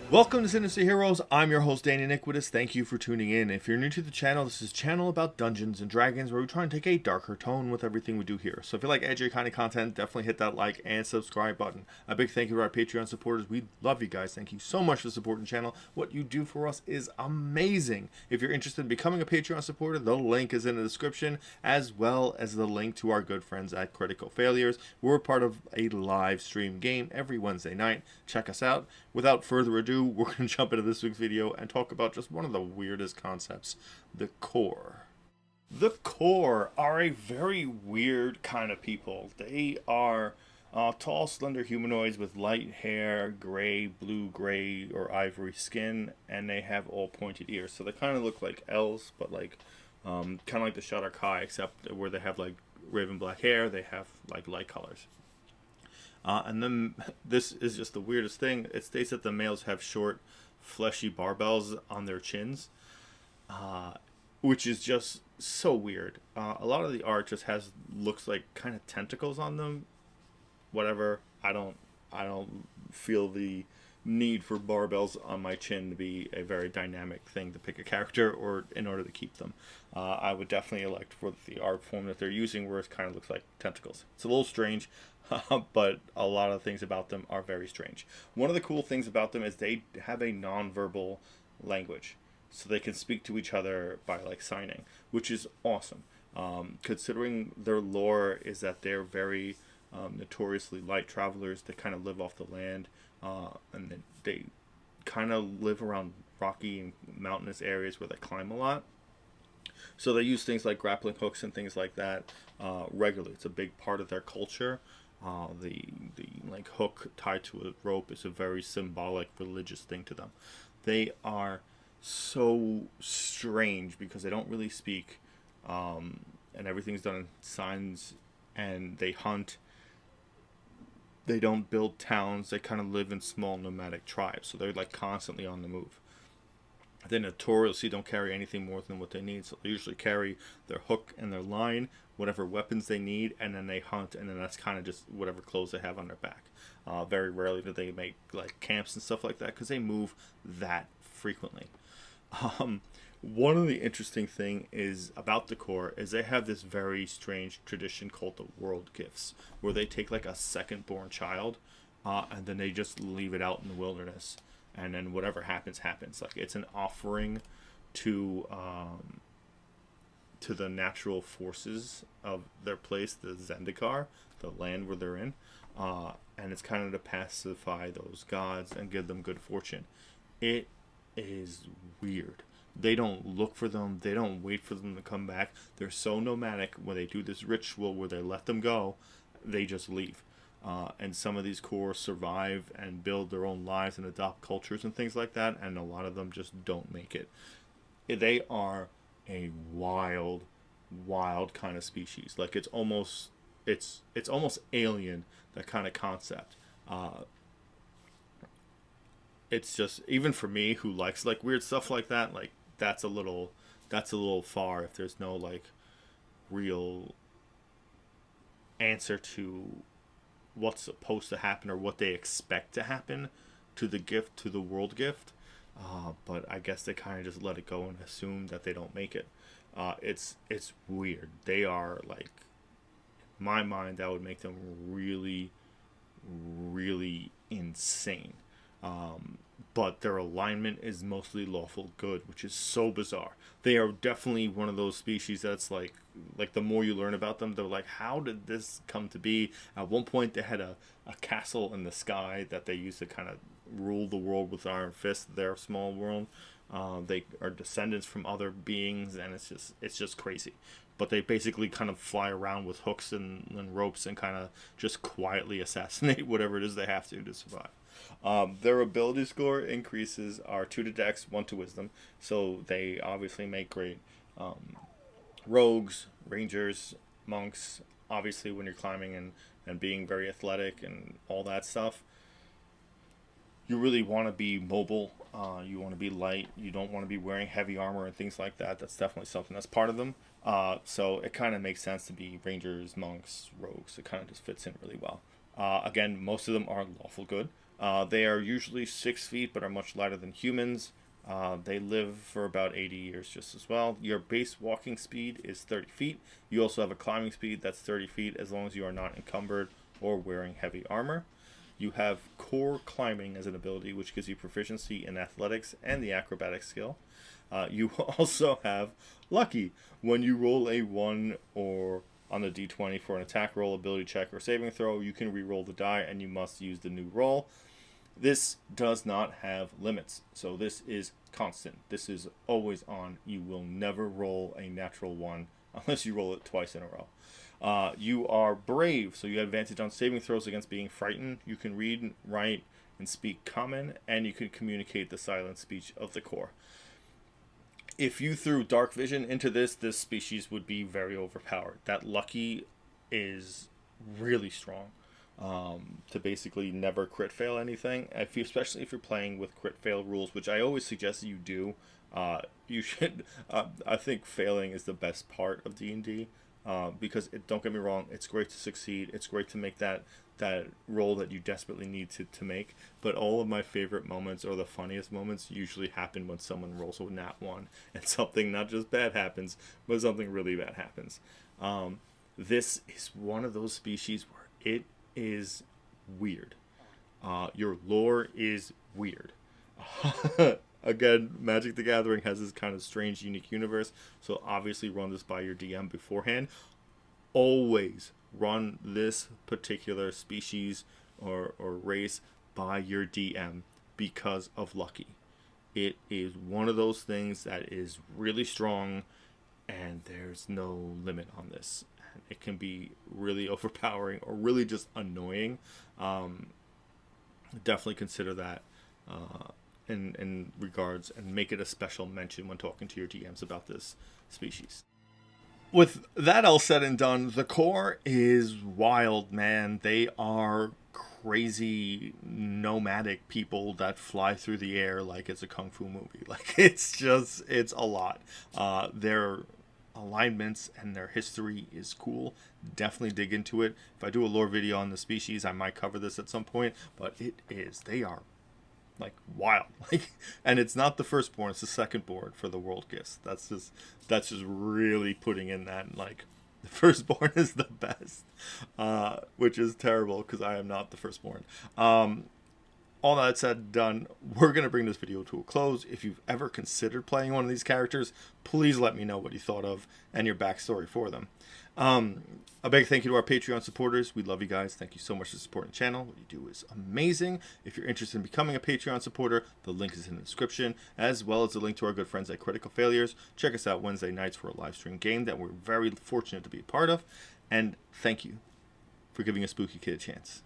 Welcome to Sinister Heroes. I'm your host, Dan Iniquitous. Thank you for tuning in. If you're new to the channel, this is a channel about Dungeons and Dragons where we try and take a darker tone with everything we do here. So if you like edgy kind of content, definitely hit that like and subscribe button. A big thank you to our Patreon supporters. We love you guys. Thank you so much for supporting the channel. What you do for us is amazing. If you're interested in becoming a Patreon supporter, the link is in the description, as well as the link to our good friends at Critical Failures. We're part of a live stream game every Wednesday night. Check us out. Without further ado, we're going to jump into this week's video and talk about just one of the weirdest concepts, the KOR. The KOR are a very weird kind of people. They are tall, slender humanoids with light hair, gray, blue-gray, or ivory skin, and they have all pointed ears. So they kind of look like elves, but like kind of like the Shadar Kai, except where they have like raven black hair, they have like light colors. And then this is just the weirdest thing. It states that the males have short, fleshy barbells on their chins, which is just so weird. A lot of the art just looks like kind of tentacles on them. Whatever. I don't feel the need for barbells on my chin to be a very dynamic thing to pick a character or in order to keep them. I would definitely elect for the art form that they're using, where it kind of looks like tentacles. It's a little strange. But a lot of things about them are very strange. One of the cool things about them is they have a non-verbal language, so they can speak to each other by like signing, which is awesome. Considering their lore is that they're very notoriously light travelers. They kind of live off the land, and they kind of live around rocky and mountainous areas where they climb a lot. So they use things like grappling hooks and things like that regularly. It's a big part of their culture. The like hook tied to a rope is a very symbolic religious thing to them. They are so strange because they don't really speak, and everything's done in signs, and they hunt. They don't build towns. They kind of live in small nomadic tribes, so they're like constantly on the move. They notoriously don't carry anything more than what they need, so they usually carry their hook and their line, whatever weapons they need, and then they hunt, and then that's kind of just whatever clothes they have on their back. Very rarely do they make like camps and stuff like that, because they move that frequently. One of the interesting thing is about the KOR is they have this very strange tradition called the world gifts, where they take like a second born child, and then they just leave it out in the wilderness. And then whatever happens, happens. Like it's an offering to the natural forces of their place, the Zendikar, the land where they're in. And it's kind of to pacify those gods and give them good fortune. It is weird. They don't look for them. They don't wait for them to come back. They're so nomadic. When they do this ritual where they let them go, they just leave. And some of these KOR survive and build their own lives and adopt cultures and things like that, and a lot of them just don't make it. They are a wild kind of species. Like it's almost alien, that kind of concept. It's just, even for me who likes like weird stuff like that, like that's a little far if there's no like real answer to what's supposed to happen or what they expect to happen to the gift, to the world gift. But I guess they kind of just let it go and assume that they don't make it. It's weird. They are like, in my mind, that would make them really insane. But their alignment is mostly lawful good, which is so bizarre. They are definitely one of those species that's like the more you learn about them, they're like, how did this come to be? At one point they had a castle in the sky that they used to kind of rule the world with iron fist, their small world. They are descendants from other beings, and it's just crazy. But they basically kind of fly around with hooks and ropes and kind of just quietly assassinate whatever it is they have to survive. Their ability score increases are 2 to Dex, 1 to Wisdom, so they obviously make great rogues, rangers, monks. Obviously, when you're climbing and being very athletic and all that stuff, you really want to be mobile. You want to be light. You don't want to be wearing heavy armor and things like that. That's definitely something that's part of them. So it kind of makes sense to be rangers, monks, rogues. It kind of just fits in really well. Again, most of them are lawful good. They are usually 6 feet, but are much lighter than humans. They live for about 80 years just as well. Your base walking speed is 30 feet. You also have a climbing speed that's 30 feet as long as you are not encumbered or wearing heavy armor. You have KOR climbing as an ability, which gives you proficiency in athletics and the acrobatic skill. You also have lucky. When you roll a 1 or on the d20 for an attack roll, ability check, or saving throw, you can re-roll the die and you must use the new roll. This does not have limits, so this is constant. This is always on. You will never roll a natural 1 unless you roll it twice in a row. You are brave, so you have advantage on saving throws against being frightened. You can read, write, and speak common, and you can communicate the silent speech of the KOR. If you threw dark vision into this species would be very overpowered. That lucky is really strong. To basically never crit fail anything, especially if you're playing with crit fail rules, which I always suggest that you do. You should. I think failing is the best part of D&D, because don't get me wrong, it's great to succeed. It's great to make that roll that you desperately need to make. But all of my favorite moments, or the funniest moments, usually happen when someone rolls a nat 1 and something not just bad happens, but something really bad happens. This is one of those species where it is weird. Your lore is weird. Again, Magic the Gathering has this kind of strange, unique universe, so obviously run this by your DM beforehand. Always run this particular species or race by your DM because of lucky. It is one of those things that is really strong, and there's no limit on this. It can be really overpowering or really just annoying. Definitely consider that in regards, and make it a special mention when talking to your DMs about this species. With that all said and done, the KOR is wild, man. They are crazy nomadic people that fly through the air like it's a kung fu movie. Like, it's a lot. Their alignments and their history is cool. Definitely dig into it. If I do a lore video on the species, I might cover this at some point, but they are like wild. Like, and it's not the firstborn, it's the secondborn for the world gifts. That's just really putting in that, like, the firstborn is the best, which is terrible because I am not the firstborn. All that said and done, we're going to bring this video to a close. If you've ever considered playing one of these characters, please let me know what you thought of and your backstory for them. A big thank you to our Patreon supporters. We love you guys. Thank you so much for supporting the channel. What you do is amazing. If you're interested in becoming a Patreon supporter, the link is in the description, as well as a link to our good friends at Critical Failures. Check us out Wednesday nights for a live stream game that we're very fortunate to be a part of. And thank you for giving a spooky kid a chance.